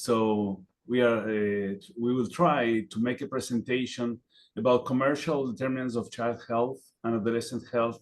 So we will try to make a presentation about commercial determinants of child health and adolescent health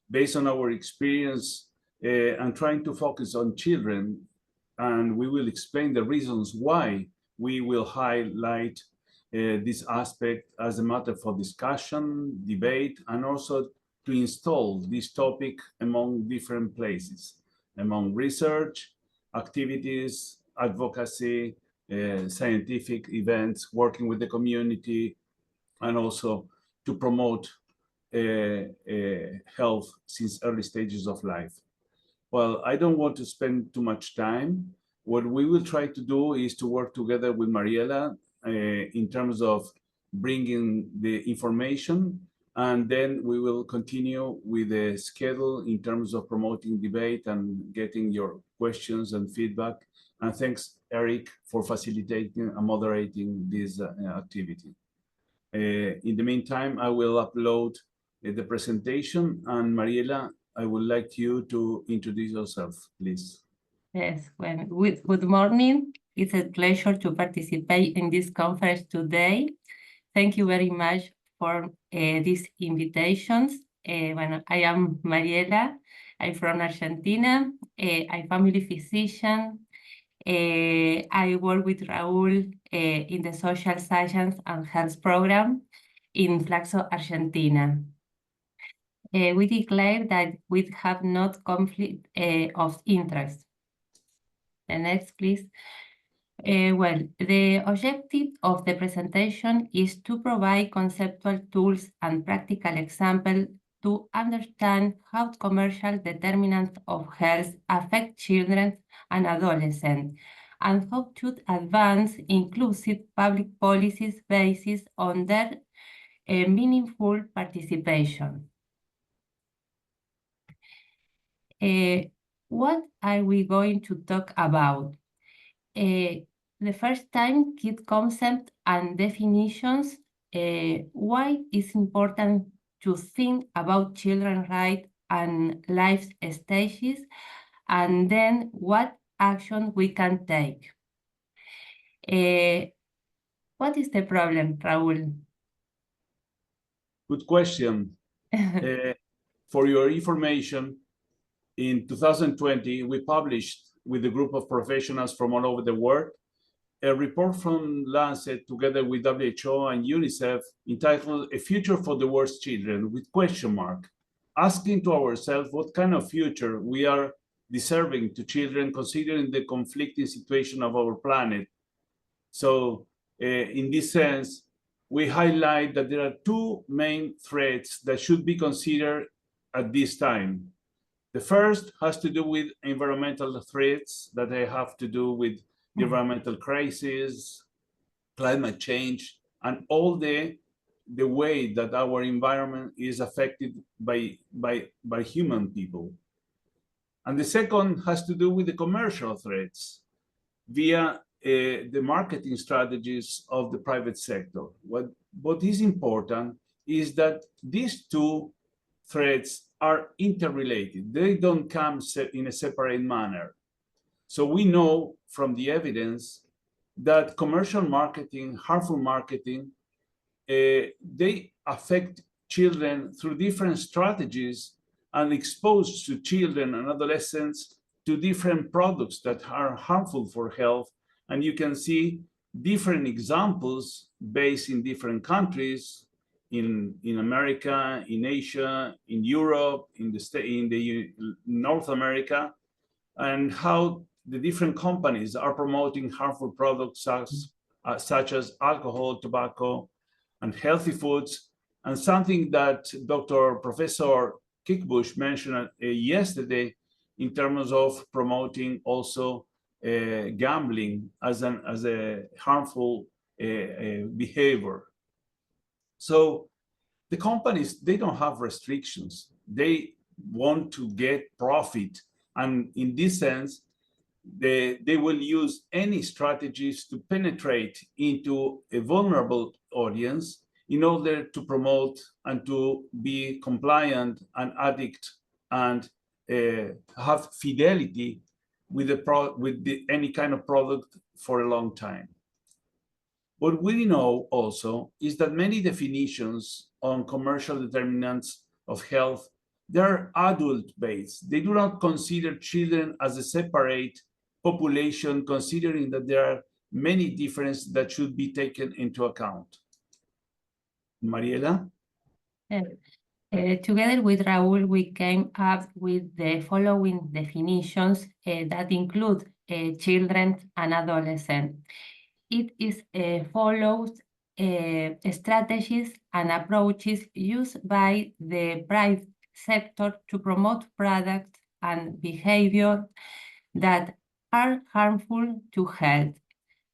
based on our experience and trying to focus on children. And we will explain the reasons why we will highlight this aspect as a matter for discussion, debate, and also to install this topic among different places, among research, activities, advocacy, scientific events, working with the community, and also to promote health since early stages of life. Well, I don't want to spend too much time. What we will try to do is to work together with Mariela in terms of bringing the information, and then we will continue with the schedule in terms of promoting debate and getting your questions and feedback. And thanks, Eric, for facilitating and moderating this activity. In the meantime, I will upload the presentation, and Mariela, I would like you to introduce yourself, please. Yes, well, good morning. It's a pleasure to participate in this conference today. Thank you very much for these invitations. Bueno, I am Mariela. I'm from Argentina. I'm family physician. I work with Raúl in the Social Science and Health Program in Flaxo, Argentina. We declare that we have not conflict of interest. The next, please. Well, the objective of the presentation is to provide conceptual tools and practical examples to understand how commercial determinants of health affect children and adolescents, and how to advance inclusive public policies based on their meaningful participation. What are we going to talk about? The first time, key concepts and definitions, why it's important to think about children's rights and life stages, and then what action we can take. What is the problem, Raúl? Good question. For your information, in 2020, we published with a group of professionals from all over the world a report from Lancet together with WHO and UNICEF entitled A Future for the World's Children with question mark, asking to ourselves what kind of future we are deserving to children considering the conflicting situation of our planet. So in this sense, we highlight that there are two main threats that should be considered at this time. The first has to do with environmental threats that have to do with the environmental crisis, climate change, and all the way that our environment is affected by human people. And the second has to do with the commercial threats via the marketing strategies of the private sector. What is important is that these two threats are interrelated. They don't come in a separate manner. So we know from the evidence that commercial marketing, harmful marketing, they affect children through different strategies and expose to children and adolescents to different products that are harmful for health. And you can see different examples based in different countries, in America, in Asia, in Europe, in the North America, and how the different companies are promoting harmful products such as alcohol, tobacco, and healthy foods. And something that Professor Kickbush mentioned yesterday in terms of promoting also gambling as a harmful behavior. So the companies, they don't have restrictions. They want to get profit. And in this sense, they will use any strategies to penetrate into a vulnerable audience in order to promote and to be compliant and addict and have fidelity with any kind of product for a long time. What we know also is that many definitions on commercial determinants of health, they're adult-based. They do not consider children as a separate population, considering that there are many differences that should be taken into account. Mariela? Together with Raúl, we came up with the following definitions that include children and adolescents. It is follows strategies and approaches used by the private sector to promote products and behavior that are harmful to health,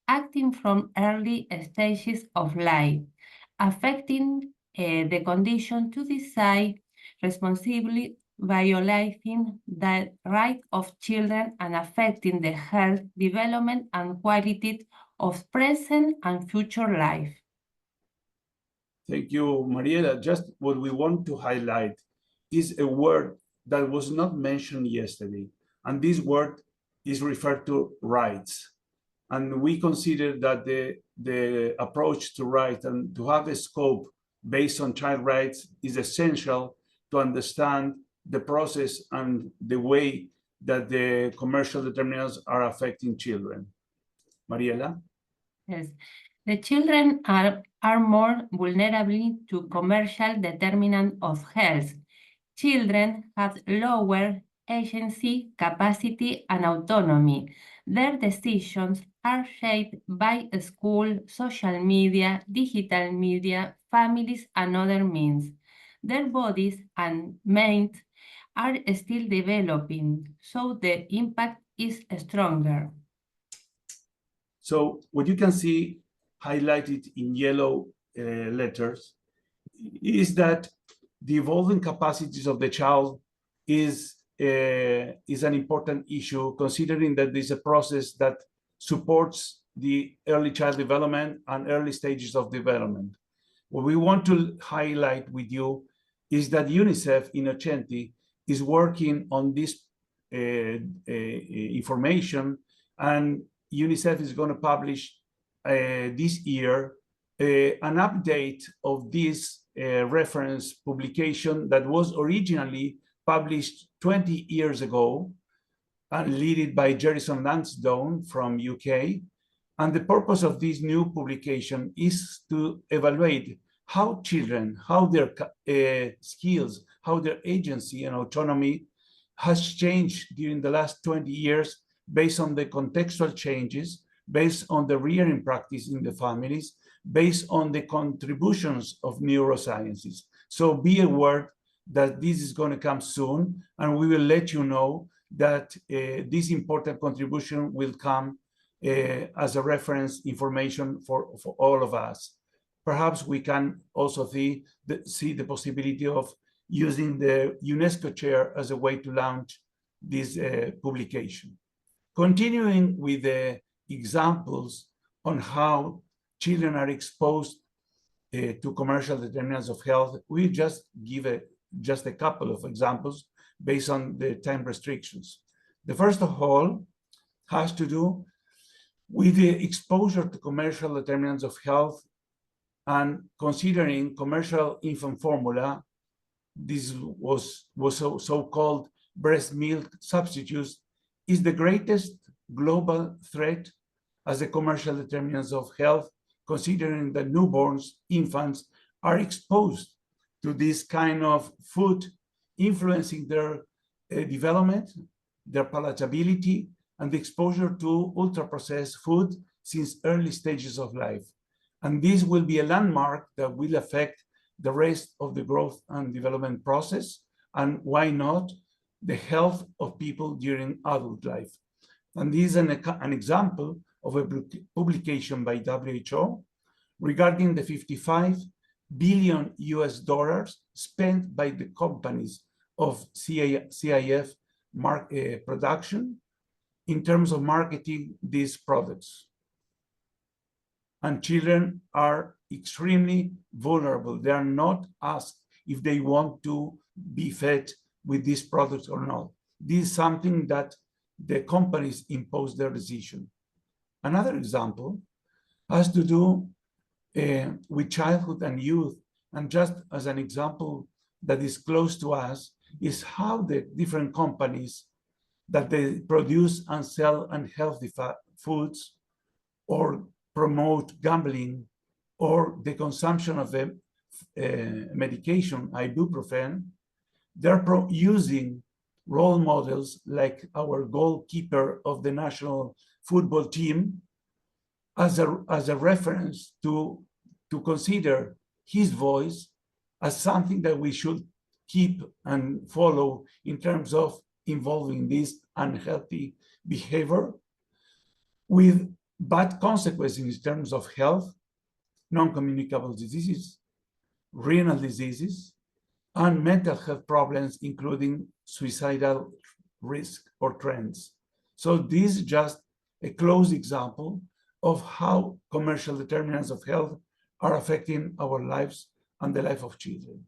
acting from early stages of life, affecting the condition to decide responsibly, violating the right of children and affecting the health, development, and quality of present and future life. Thank you, Mariela. Just what we want to highlight is a word that was not mentioned yesterday, and this word is referred to rights. And we consider that the approach to rights and to have a scope based on child rights is essential to understand the process and the way that the commercial determinants are affecting children. Mariela? Yes, the children are more vulnerable to commercial determinants of health. Children have lower agency, capacity, and autonomy. Their decisions are shaped by school, social media, digital media, families, and other means. Their bodies and minds are still developing, so the impact is stronger. So what you can see highlighted in yellow letters is that the evolving capacities of the child is an important issue, considering that there's a process that supports the early child development and early stages of development. What we want to highlight with you is that UNICEF in Ochenti is working on this information, and UNICEF is going to publish this year an update of this reference publication that was originally published 20 years ago and led by Jerison Lansdowne from UK. And the purpose of this new publication is to evaluate how children, how their skills, how their agency and autonomy has changed during the last 20 years based on the contextual changes, based on the rearing practice in the families, based on the contributions of neurosciences. So be aware that this is going to come soon, and we will let you know that this important contribution will come as a reference information for all of us. Perhaps we can also see the possibility of using the UNESCO chair as a way to launch this publication. Continuing with the examples on how children are exposed to commercial determinants of health, we just give just a couple of examples based on the time restrictions. The first of all has to do with the exposure to commercial determinants of health, and considering commercial infant formula, this was so-called breast milk substitutes, is the greatest global threat as the commercial determinants of health, considering that newborns, infants, are exposed to this kind of food, influencing their development, their palatability, and the exposure to ultra-processed food since early stages of life. And this will be a landmark that will affect the rest of the growth and development process, and why not, the health of people during adult life. And this is an example of a publication by WHO regarding the $55 billion spent by the companies of CIF production in terms of marketing these products. And children are extremely vulnerable. They are not asked if they want to be fed with these products or not. This is something that the companies impose their decision. Another example has to do with childhood and youth. And just as an example that is close to us is how the different companies that they produce and sell unhealthy foods or promote gambling or the consumption of the medication, ibuprofen, they're using role models like our goalkeeper of the national football team as a reference to consider his voice as something that we should keep and follow in terms of involving this unhealthy behavior with bad consequences in terms of health, non-communicable diseases, renal diseases, and mental health problems, including suicidal risk or trends. So this is just a close example of how commercial determinants of health are affecting our lives and the life of children.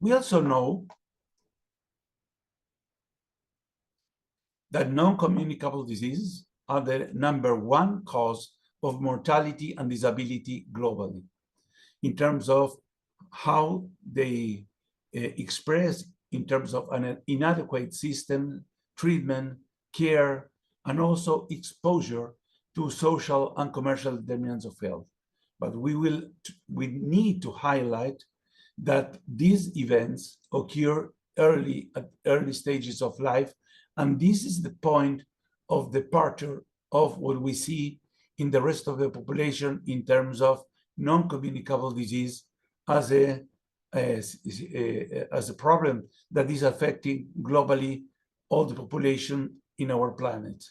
We also know that non-communicable diseases are the #1 cause of mortality and disability globally in terms of how they express in terms of an inadequate system, treatment, care, and also exposure to social and commercial determinants of health. But we need to highlight that these events occur at early stages of life, and this is the point of departure of what we see in the rest of the population in terms of non-communicable disease as a problem that is affecting globally all the population in our planet.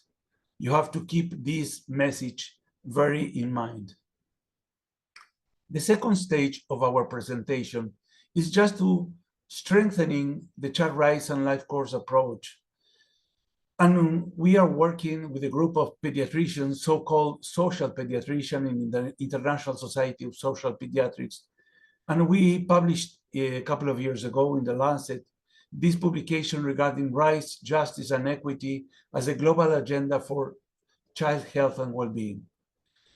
You have to keep this message very in mind. The second stage of our presentation is just to strengthening the child rights and life course approach. And we are working with a group of pediatricians, so-called social pediatricians in the International Society of Social Pediatrics. And we published a couple of years ago in The Lancet this publication regarding rights, justice, and equity as a global agenda for child health and well-being.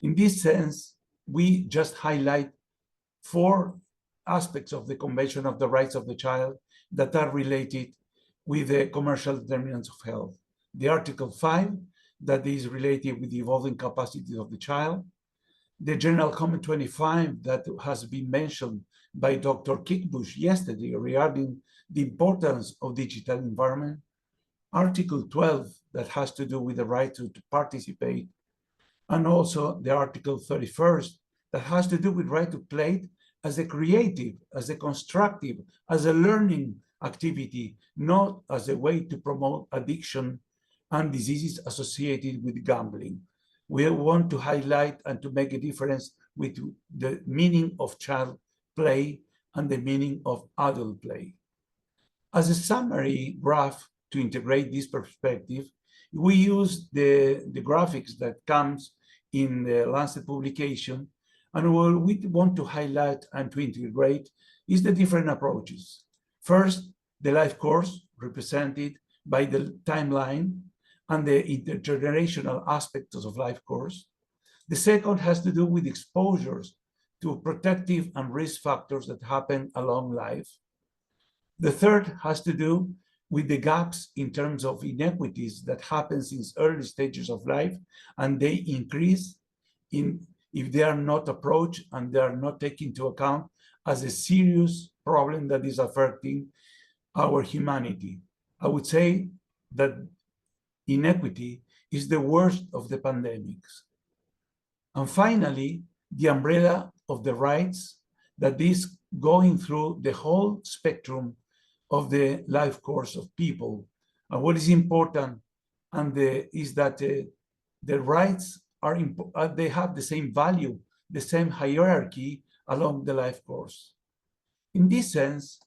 In this sense, we just highlight 4 aspects of the Convention of the Rights of the Child that are related with the commercial determinants of health. The Article 5, that is related with the evolving capacities of the child. The General Comment 25 that has been mentioned by Dr. Kickbush yesterday regarding the importance of digital environment. Article 12 that has to do with the right to participate. And also the Article 31st that has to do with right to play as a creative, as a constructive, as a learning activity, not as a way to promote addiction and diseases associated with gambling. We want to highlight and to make a difference with the meaning of child play and the meaning of adult play. As a summary graph to integrate this perspective, we use the graphics that comes in the Lancet publication, and what we want to highlight and to integrate is the different approaches. First, the life course represented by the timeline and the intergenerational aspects of life course. The second has to do with exposures to protective and risk factors that happen along life. The third has to do with the gaps in terms of inequities that happen since early stages of life, and they increase if they are not approached and they are not taken into account as a serious problem that is affecting our humanity. I would say that inequity is the worst of the pandemics. And finally, the umbrella of the rights that is going through the whole spectrum of the life course of people. And what is important is that the rights they have the same value, the same hierarchy along the life course. In this sense,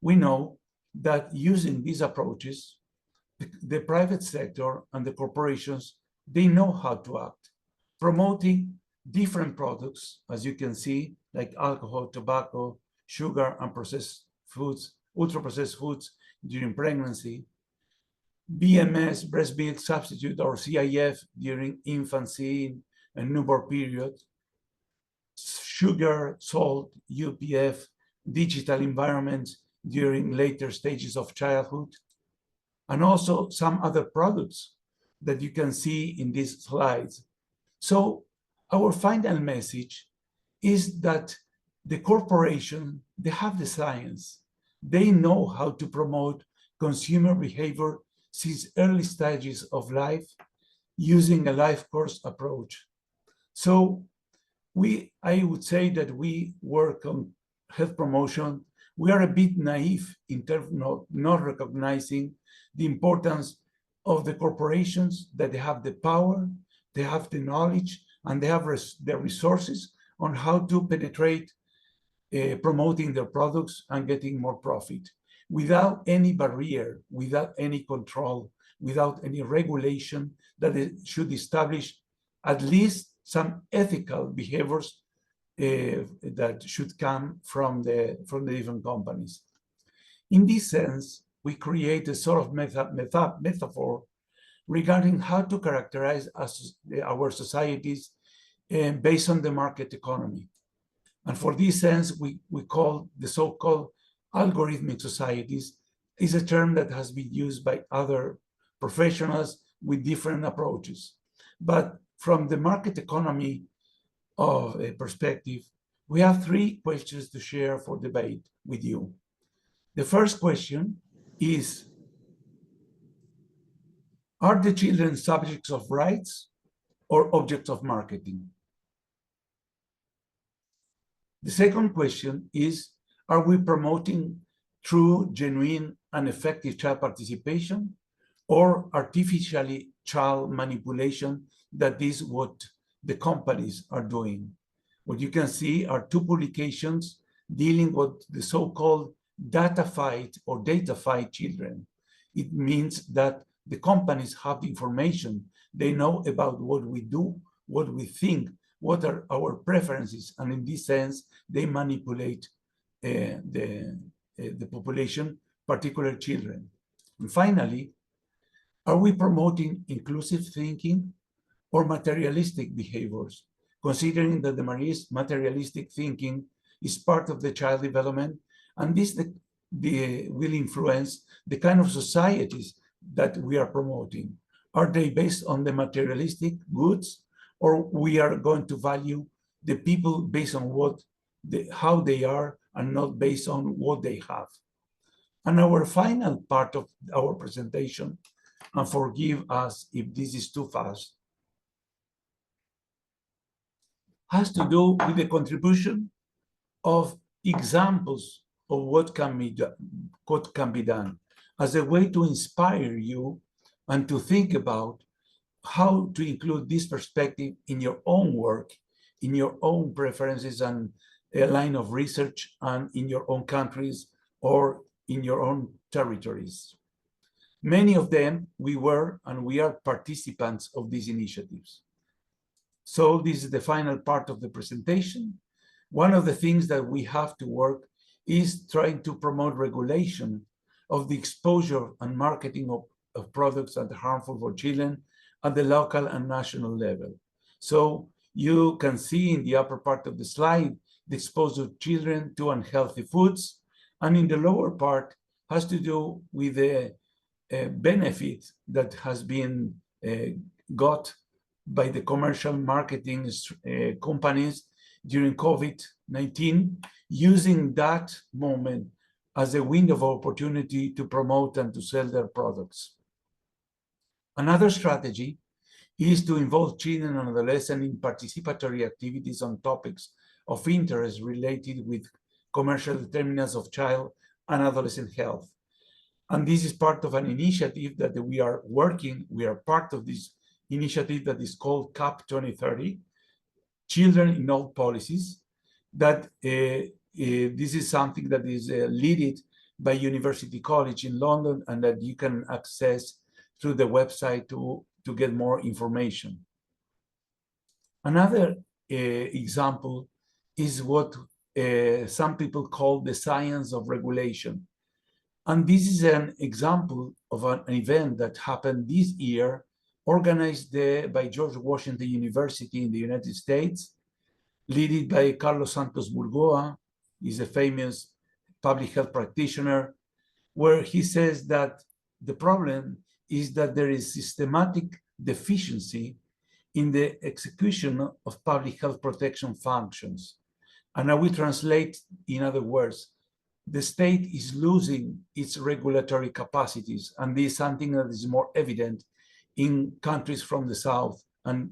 we know that using these approaches, the private sector and the corporations, they know how to act, promoting different products, as you can see, like alcohol, tobacco, sugar, and processed foods, ultra-processed foods during pregnancy. BMS, breast milk substitute, or CIF during infancy and newborn period, sugar, salt, UPF, digital environments during later stages of childhood, and also some other products that you can see in these slides. So our final message is that the corporation, they have the science. They know how to promote consumer behavior since early stages of life using a life course approach. So I would say that we work on health promotion. We are a bit naive in terms of not recognizing the importance of the corporations, that they have the power, they have the knowledge, and they have the resources on how to penetrate promoting their products and getting more profit without any barrier, without any control, without any regulation, that it should establish at least some ethical behaviors that should come from the different companies. In this sense, we create a sort of metaphor regarding how to characterize our societies based on the market economy. And for this sense, we call the so-called algorithmic societies, is a term that has been used by other professionals with different approaches. But from the market economy of a perspective, we have three questions to share for debate with you. The first question is, are the children subjects of rights or objects of marketing? The second question is, are we promoting true, genuine, and effective child participation, or artificially child manipulation that is what the companies are doing? What you can see are two publications dealing with the so-called datafied or datafied children. It means that the companies have the information. They know about what we do, what we think, what are our preferences, and in this sense, they manipulate the population, particularly children. And finally, are we promoting inclusive thinking or materialistic behaviors, considering that the materialistic thinking is part of the child development, and this will influence the kind of societies that we are promoting? Are they based on the materialistic goods, or we are going to value the people based on how they are and not based on what they have? And our final part of our presentation, and forgive us if this is too fast, has to do with the contribution of examples of what can be done as a way to inspire you and to think about how to include this perspective in your own work, in your own preferences and a line of research, and in your own countries or in your own territories. Many of them, we were and we are participants of these initiatives. So this is the final part of the presentation. One of the things that we have to work is trying to promote regulation of the exposure and marketing of products that are harmful for children at the local and national level. So you can see in the upper part of the slide the exposure of children to unhealthy foods, and in the lower part has to do with the benefit that has been got by the commercial marketing companies during COVID-19, using that moment as a window of opportunity to promote and to sell their products. Another strategy is to involve children and adolescents in participatory activities on topics of interest related with commercial determinants of child and adolescent health. And this is part of an initiative that we are part of this initiative that is called CAP 2030, Children in All Policies, that this is something that is led by University College in London, and that you can access through the website to get more information. Another example is what some people call the science of regulation. And this is an example of an event that happened this year, organized by George Washington University in the United States, led by Carlos Santos Burgoa. He's a famous public health practitioner, where he says that the problem is that there is systematic deficiency in the execution of public health protection functions. And I will translate, in other words, the state is losing its regulatory capacities, and this is something that is more evident in countries from the South and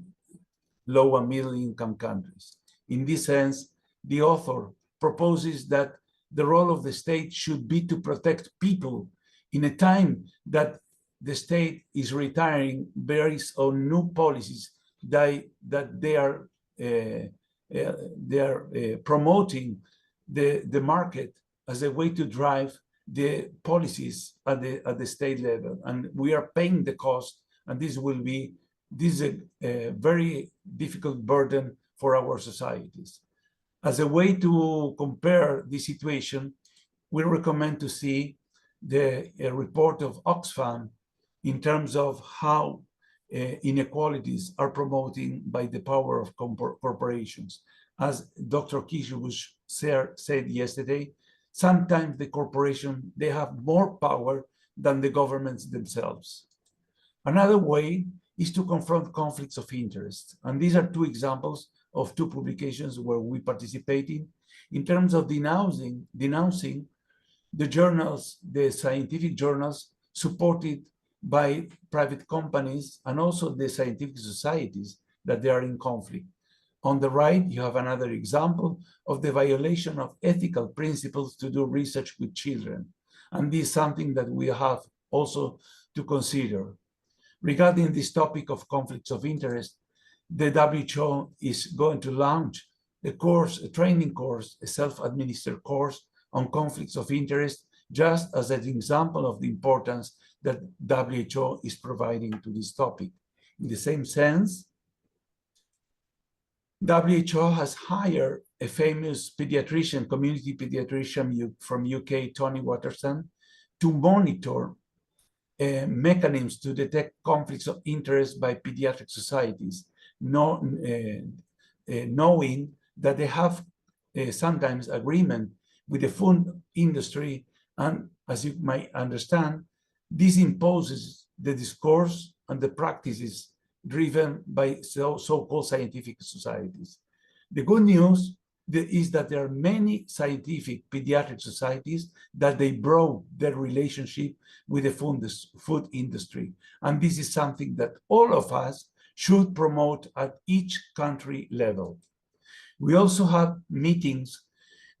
low and middle income countries. In this sense, the author proposes that the role of the state should be to protect people in a time that the state is retiring based on new policies that they are promoting the market as a way to drive the policies at the state level, and we are paying the cost. And this is a very difficult burden for our societies. As a way to compare the situation, we recommend to see the report of Oxfam in terms of how inequalities are promoted by the power of corporations. As Dr. Kishubush said yesterday, sometimes the corporation, they have more power than the governments themselves. Another way is to confront conflicts of interest. And these are two examples of two publications where we participated in terms of denouncing the journals, the scientific journals supported by private companies and also the scientific societies that they are in conflict. On the right, you have another example of the violation of ethical principles to do research with children. And this is something that we have also to consider. Regarding this topic of conflicts of interest, the WHO is going to launch a training course, a self-administered course on conflicts of interest, just as an example of the importance that WHO is providing to this topic. In the same sense, WHO has hired a famous pediatrician, community pediatrician from UK, Tony Watterson, to monitor mechanisms to detect conflicts of interest by pediatric societies, knowing that they have sometimes agreement with the food industry. And as you might understand, this imposes the discourse and the practices driven by so-called scientific societies. The good news is that there are many scientific pediatric societies that they broke their relationship with the food industry. And this is something that all of us should promote at each country level. We also have meetings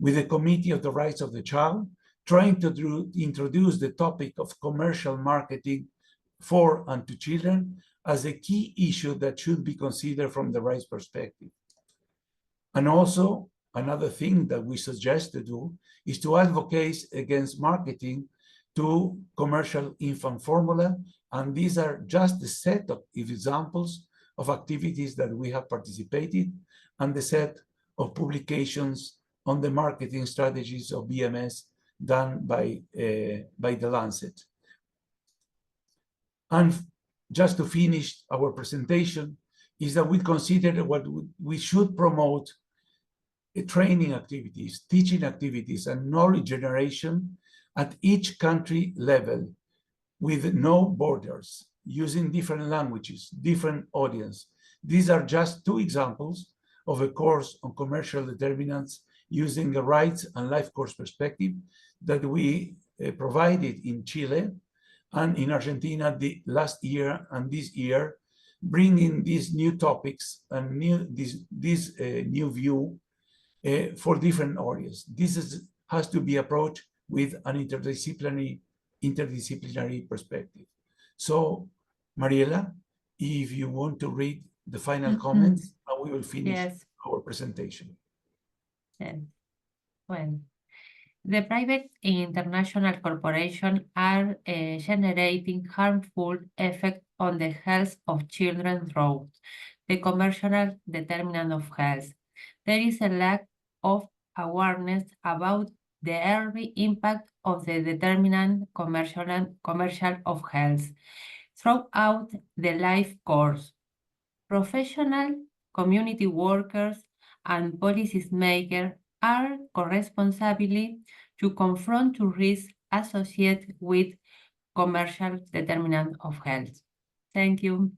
with the Committee of the Rights of the Child, trying to introduce the topic of commercial marketing for and to children as a key issue that should be considered from the rights perspective. And also, another thing that we suggest to do is to advocate against marketing to commercial infant formula. And these are just the set of examples of activities that we have participated and the set of publications on the marketing strategies of BMS done by the Lancet. And just to finish our presentation is that we consider what we should promote training activities, teaching activities, and knowledge generation at each country level with no borders, using different languages, different audience. These are just two examples of a course on commercial determinants using a rights and life course perspective that we provided in Chile and in Argentina the last year and this year, bringing these new topics and this new view for different audience. This has to be approached with an interdisciplinary perspective. So, Mariela, if you want to read the final comments, and we will finish our presentation. Yes. Well, the private international corporations are generating harmful effects on the health of children through the commercial determinant of health. There is a lack of awareness about the early impact of the determinant commercial of health throughout the life course. Professional, community workers, and policymakers are co-responsible to confront to risks associated with commercial determinants of health. Thank you.